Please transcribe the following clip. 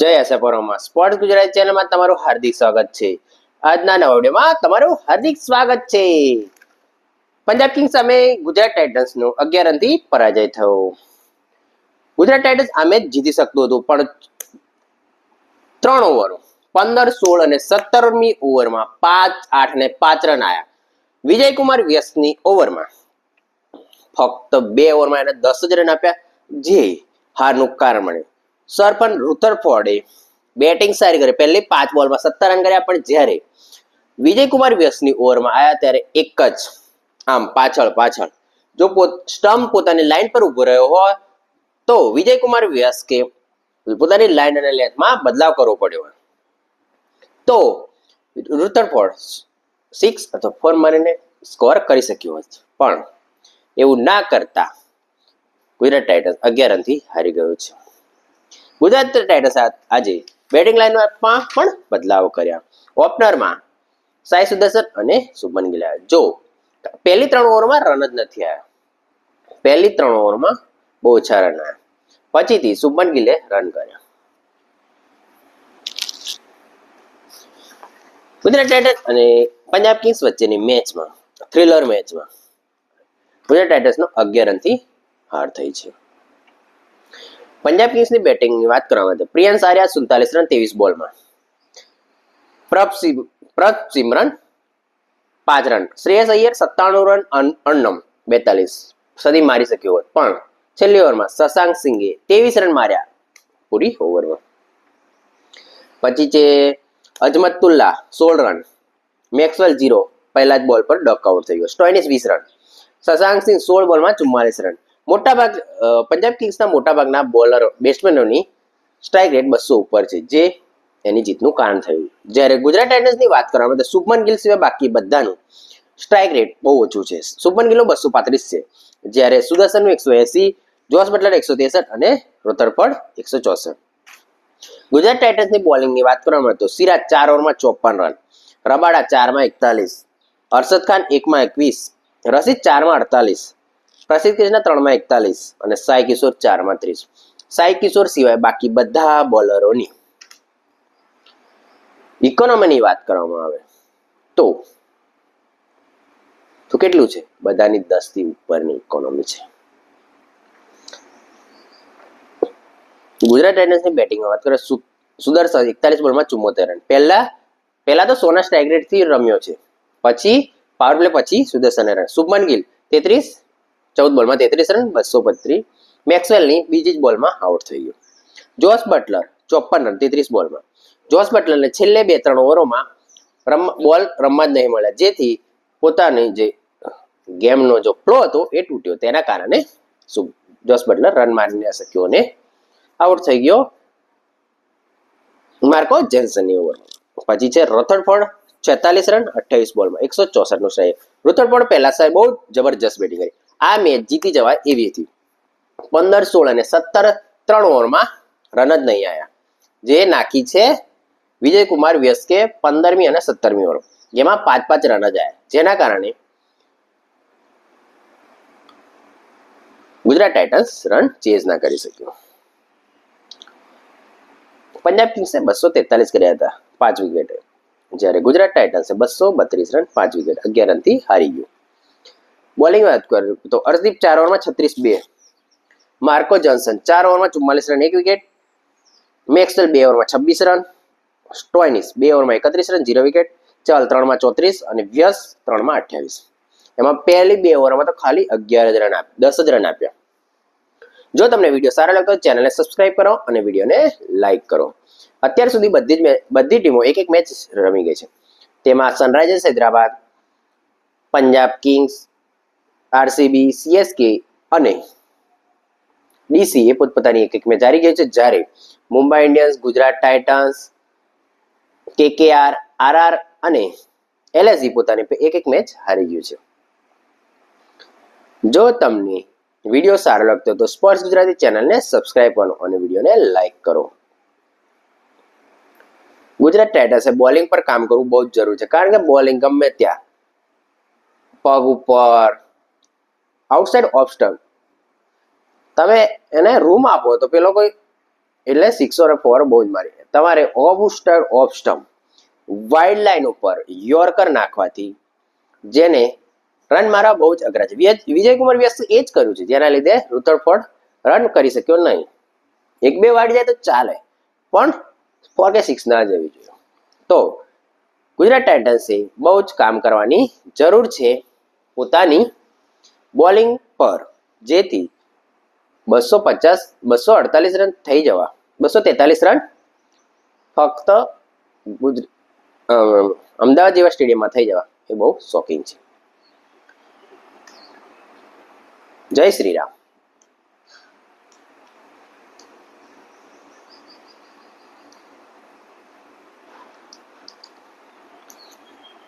જય આશાપુરામાં સ્પોર્ટ્સ ગુજરાતી ચેનલમાં તમારું હાર્દિક સ્વાગત છે. આજના નવા વિડીયોમાં તમારું હાર્દિક સ્વાગત છે. પંજાબ કિંગ્સ સામે ગુજરાત ટાઇટન્સનો 11 રનથી પરાજય થયો. ગુજરાત ટાઇટન્સ આ મેચ જીતી શકતું હતું, પણ 3 ઓવરો 15, 16 અને 17મી ઓવરમાં 5, 8 અને 5 રન આવ્યા. વિજયકુમાર વ્યસની ઓવરમાં ફક્ત 2 ઓવરમાં એને 10 જ રન આપ્યા, જે હારનું કારણ બન્યું. સરપંચ રુથરફોર્ડે બેટિંગ સારી કરી, પહેલી 5 બોલમાં 17 રન કર્યા, પણ જ્યારે વિજયકુમાર વ્યસની ઓવરમાં આવ્યા ત્યારે એક જ આમ પાછળ જો સ્ટમ્પ પોતાની લાઈન પર ઉભો રહ્યો હોય તો વિજયકુમાર વ્યસ્કે પોતાની લાઈન અને લેન્થમાં બદલાવ કરવો પડ્યો, તો રુથરફોર્ડ 6 અથવા 4 મારીને સ્કોર કરી શક્યો હોત, પણ એવું ના કરતા ગુજરાત ટાઇટન્સ 11 રનથી હારી ગયું છે. ગુજરાત ટાઇટન્સ આજે બેટિંગ લાઇનમાં પણ બદલાવ કર્યા. ઓપનરમાં સાઈ સુદર્શન અને શુભમન ગિલ. જો પહેલી 3 ઓવરમાં રન જ નથી આવ્યા, પહેલી 3 ઓવરમાં બહુ ઓછા રન આવ્યા, પછીથી શુભમન ગિલે રન કર્યા. ગુજરાત ટાઇટન્સ અને પંજાબ કિંગ્સ વચ્ચેની મેચમાં, થ્રિલર મેચમાં ગુજરાત ટાઇટન્સનો 11 રનથી હાર થઈ છે. પંજાબ કિંગ્સની બેટિંગની વાત કરવામાં આવે તો પ્રિયાંશ આર્યા 47 રન 23 બોલમાં, પ્રભ સિમરન 5 રન, શ્રેયસ અય્યર 97 રન અન્નમ 42 સદી મારી શક્યો હોત, પણ છેલ્લી ઓવરમાં શશાંક સિંઘે 23 રન માર્યા પૂરી ઓવરમાં. પછી છે અજમતુલ્લા 16 રન, મેક્સવેલ 0 પહેલા જ બોલ પર ડકઆઉટ થઈ ગયો, સ્ટોઇનિસ 20 રન, શશાંક સિંહ 16 બોલમાં 44 રન. પંજાબ કિંગ્સના મોટાભાગના બોલરો બેટ્સમેનોની સ્ટ્રાઇક રેટ 200 ઉપર છે, જે એની જીતનું કારણ થયું. જ્યારે ગુજરાત ટાઇટન્સની વાત કરવામાં તો શુભમન ગિલ સિવાય બાકી બધાનું સ્ટ્રાઇક રેટ બહુ ઓછું છે. શુભમન ગિલનો 235 છે, જ્યારે સુદર્શનનું 180, જોસ બટલર 163 અને રુથરફોર્ડ 164. ગુજરાત ટાઇટન્સની બોલિંગની વાત કરવામાં તો સિરાજ 4 ઓવરમાં 54 રન, રબાડા 4માં 41, અરશદ ખાન 1માં 21, રશીદ 4માં 48, પ્રસિદ્ધ કૃષ્ણ 3માં 41 અને સાઈ કિશોર 4માં 30. સાઈ કિશોર સિવાય બાકી બધા બોલરોની ઇકોનોમીની વાત કરવામાં આવે તો કેટલું છે? બધાની 10 થી ઉપરની ઇકોનોમી છે. ગુજરાત ટાઇટન્સની બેટિંગમાં વાત કરીએ, સુદર્શન 41 બોલમાં 74 રન. પહેલા તો સોના સ્ટ્રાઇક રેટ થી રમ્યો છે, પછી પાવર પ્લે પછી સુદર્શન રન. શુભમન ગિલ 14 બોલમાં 33 રન 225. મેક્સવેલની બીજી જ બોલમાં આઉટ થઈ ગયો. જોસ બટલર 54 રન 33 બોલમાં. જોસ બટલરને છેલ્લે 2-3 ઓવરોમાં બોલ રમવા જ નહીં મળ્યા, જેથી પોતાની જે ગેમનો જો ફ્લો હતો એ તૂટ્યો. તેના કારણે જોસ બટલર રન મારી ન શક્યો અને આઉટ થઈ ગયો માર્કો જેન્સનની ઓવરમાં. પછી છે રથરફોર્ડ 46 રન 28 બોલમાં 164 નો સ્ટ્રાઇક. રુથરફોર્ડ પહેલા સાહેબ બહુ જબરજસ્ત બેટિંગ કરી. આ મેચ જીતી જવાય એવી હતી. 15, 16 અને 17 3 ઓવરમાં રન જ નહીં આવ્યા, જે નાખી છે વિજયકુમાર વ્યસ્કે 15મી અને 17મી ઓવર, જેમાં 5-5 રન જ આવ્યા, જેના કારણે ગુજરાત ટાઇટન્સ રન ચેઝ ના કરી શક્યો. પંજાબ કિંગ્સે 243 કર્યા હતા 5 વિકેટે, જ્યારે ગુજરાત ટાઇટન્સે 232 રન 5 વિકેટ 11 રનથી હારી ગયું. બોલિંગ વાત કરીએ તો હર્ષદીપ 4 ઓવરમાં 36, 2, માર્કો જોન્સન 4 ઓવરમાં 44 રન 1 વિકેટ, મેક્સવેલ 2 ઓવરમાં 26 રન, સ્ટોઇનિસ 2 ઓવરમાં 31 રન 0 વિકેટ, ચહલ 3માં 34 અને વ્યસ 3માં 28. એમાં પહેલી 2 ઓવરમાં તો ખાલી 11 જ રન આપ્યા, 10 જ રન આપ્યા. જો તમને વિડીયો સારો લાગતો હોય ચેનલને સબસ્ક્રાઇબ કરો અને વિડીયોને લાઇક કરો. અત્યાર સુધી બધી ટીમો એક મેચ રમી ગઈ છે. તેમાં Sunrisers Hyderabad, Punjab Kings, RCB, CSK અને ડીસી એ પોતપોતાની એક મેચ હારી ગઈ છે, જ્યારે Mumbai Indians, Gujarat Titans, KKR, RR અને એલએસજી પોતાની એક મેચ હારી ગયું છે. જો તમને વિડીયો સારો લાગતો તો સ્પોર્ટ્સ ગુજરાતી ચેનલને સબસ્ક્રાઇબ કરો અને વિડીયોને લાઇક કરો. ગુજરાત ટાઇટન્સે બોલિંગ પર કામ કરવું બહુ જ જરૂરી છે, કારણ કે બોલિંગ ગમે ત્યાં પગ ઉપર, આઉટસાઇડ ઓફ સ્ટમ્પ તમે એને રૂમ આપો તો પેલો કોઈ એટલે 6 અને 4 બહુ જ મારી. તમારે ઓફ સ્ટમ્પ વાઇડ લાઈન ઉપર યોર્કર નાખવાથી જેને રન મારવા બહુ જ અઘરા છે. વિજયકુમાર વ્યસ્ત એ જ કર્યું છે, જેના લીધે રુથરફોર્ડ રન કરી શક્યો નહીં. 1-2 વાળી જાય તો ચાલે, પણ 4 કે 6 ના જવી જોઈએ. તો ગુજરાત ટાઇટન્સે બહુ જ કામ કરવાની જરૂર છે પોતાની બોલિંગ પર, જેથી 248 રન થઈ જવા, 243 રન ફક્ત અમદાવાદ જેવા સ્ટેડિયમમાં થઈ જવા એ બહુ શોકિંગ છે. જય શ્રી રામ.